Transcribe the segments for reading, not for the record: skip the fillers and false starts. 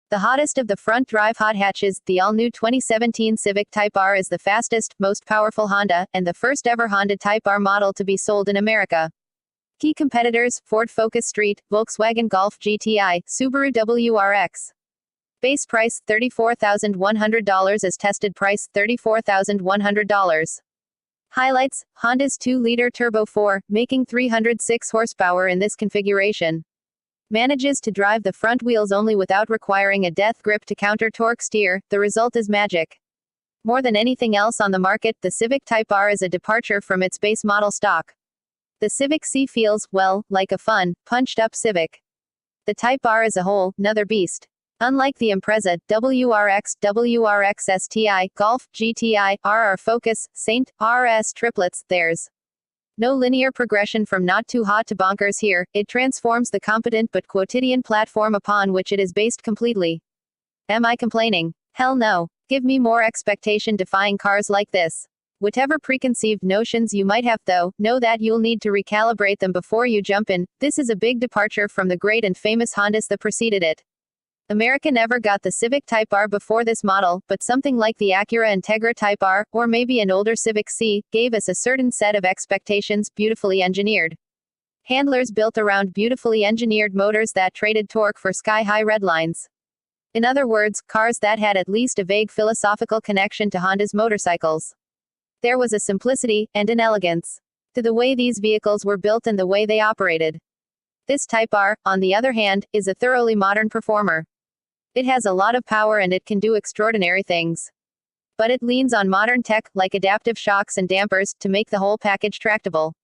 The hottest of the front drive hot hatches, the all-new 2017 Civic Type R is the fastest, most powerful Honda, and the first ever Honda Type R model to be sold in America. Key competitors: Ford Focus Street, Volkswagen Golf GTI, Subaru WRX. Base price $34,100 as tested price $34,100. Highlights: Honda's 2-liter turbo 4, making 306 horsepower in this configuration. Manages to drive the front wheels only without requiring a death grip to counter torque steer. The result is magic. More than anything else on the market, the Civic Type R is a departure from its base model stock. The Civic Si feels, well, like a fun, punched-up Civic. The Type R as a whole, another beast. Unlike the Impreza, WRX STI, Golf, GTI, RR Focus, Saint, RS triplets, there's no linear progression from not too hot to bonkers here. It transforms the competent but quotidian platform upon which it is based completely. Am I complaining? Hell no. Give me more expectation-defying cars like this. Whatever preconceived notions you might have, though, know that you'll need to recalibrate them before you jump in. This is a big departure from the great and famous Hondas that preceded it. America never got the Civic Type R before this model, but something like the Acura Integra Type R, or maybe an older Civic Si, gave us a certain set of expectations, beautifully engineered. Handlers built around beautifully engineered motors that traded torque for sky-high redlines. In other words, cars that had at least a vague philosophical connection to Honda's motorcycles. There was a simplicity, and an elegance to the way these vehicles were built and the way they operated. This Type R, on the other hand, is a thoroughly modern performer. It has a lot of power and it can do extraordinary things. But it leans on modern tech, like adaptive shocks and dampers, to make the whole package tractable.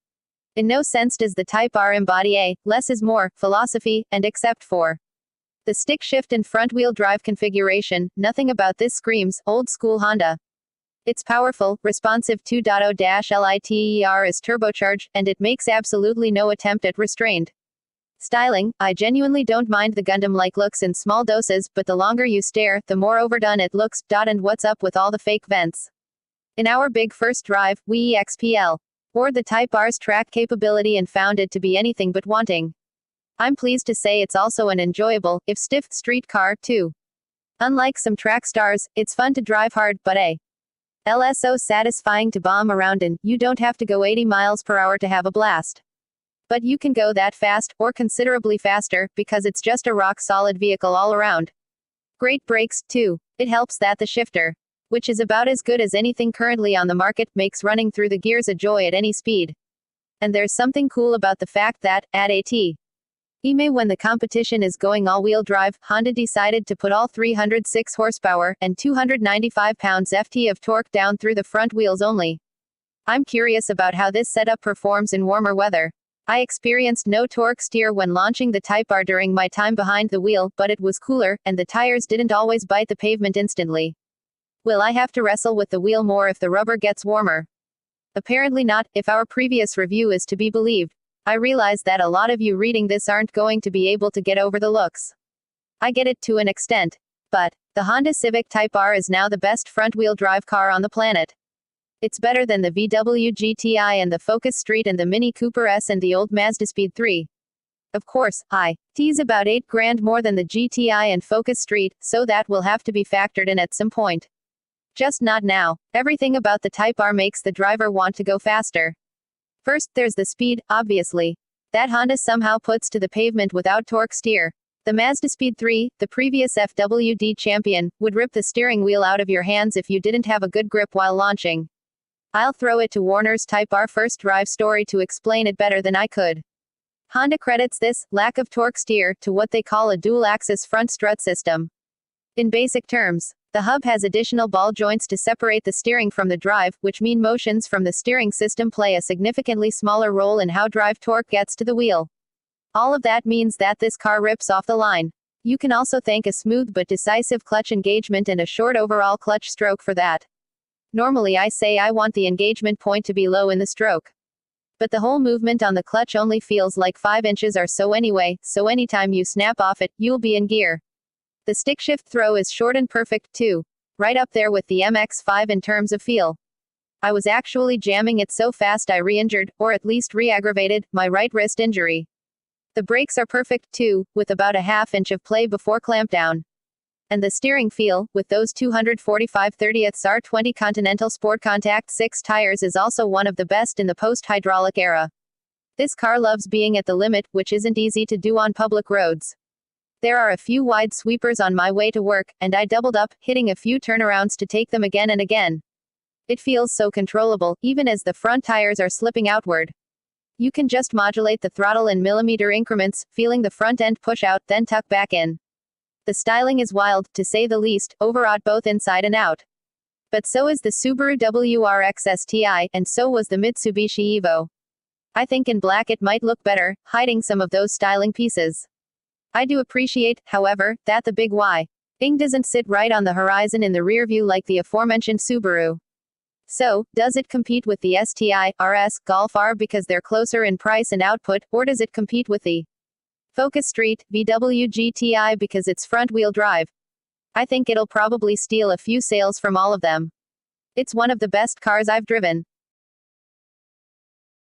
In no sense does the Type R embody a less is more philosophy, and except for the stick shift and front-wheel drive configuration, nothing about this screams old-school Honda. It's powerful, responsive 2.0-liter is turbocharged, and it makes absolutely no attempt at restrained styling. I genuinely don't mind the Gundam-like looks in small doses, but the longer you stare, the more overdone it looks. And what's up with all the fake vents? In our big first drive, we explored the Type R's track capability and found it to be anything but wanting. I'm pleased to say it's also an enjoyable, if stiff, street car, too. Unlike some track stars, it's fun to drive hard, but so satisfying to bomb around in. You don't have to go 80 miles per hour to have a blast. But you can go that fast, or considerably faster, because it's just a rock-solid vehicle all around. Great brakes, too. It helps that the shifter, which is about as good as anything currently on the market, makes running through the gears a joy at any speed. And there's something cool about the fact that, at when the competition is going all-wheel drive, Honda decided to put all 306 horsepower, and 295 pounds-ft of torque down through the front wheels only. I'm curious about how this setup performs in warmer weather. I experienced no torque steer when launching the Type R during my time behind the wheel, but it was cooler, and the tires didn't always bite the pavement instantly. Will I have to wrestle with the wheel more if the rubber gets warmer? Apparently not, if our previous review is to be believed. I realize that a lot of you reading this aren't going to be able to get over the looks. I get it to an extent. But the Honda Civic Type R is now the best front-wheel drive car on the planet. It's better than the VW GTI and the Focus Street and the Mini Cooper S and the old Mazda Speed 3. Of course, I tease about $8,000 more than the GTI and Focus Street, so that will have to be factored in at some point. Just not now. Everything about the Type R makes the driver want to go faster. First, there's the speed, obviously. That Honda somehow puts to the pavement without torque steer. The Mazda Speed 3, the previous FWD champion, would rip the steering wheel out of your hands if you didn't have a good grip while launching. I'll throw it to Warner's Type R first drive story to explain it better than I could. Honda credits this lack of torque steer to what they call a dual-axis front strut system. In basic terms, the hub has additional ball joints to separate the steering from the drive, which mean motions from the steering system play a significantly smaller role in how drive torque gets to the wheel. All of that means that this car rips off the line. You can also thank a smooth but decisive clutch engagement and a short overall clutch stroke for that. Normally I say I want the engagement point to be low in the stroke. But the whole movement on the clutch only feels like 5 inches or so anyway, so anytime you snap off it, you'll be in gear. The stick shift throw is short and perfect, too. Right up there with the MX-5 in terms of feel. I was actually jamming it so fast I re-injured, or at least re-aggravated, my right wrist injury. The brakes are perfect, too, with about a half inch of play before clampdown. And the steering feel, with those 245/30ths R20 Continental Sport Contact 6 tires, is also one of the best in the post-hydraulic era. This car loves being at the limit, which isn't easy to do on public roads. There are a few wide sweepers on my way to work, and I doubled up, hitting a few turnarounds to take them again and again. It feels so controllable, even as the front tires are slipping outward. You can just modulate the throttle in millimeter increments, feeling the front end push out, then tuck back in. The styling is wild, to say the least, overwrought both inside and out. But so is the Subaru WRX STI, and so was the Mitsubishi Evo. I think in black it might look better, hiding some of those styling pieces. I do appreciate, however, that the big Y-ing doesn't sit right on the horizon in the rear view like the aforementioned Subaru. So, does it compete with the STI, RS, Golf R because they're closer in price and output, or does it compete with the Focus Street, VW GTI because it's front-wheel drive? I think it'll probably steal a few sales from all of them. It's one of the best cars I've driven.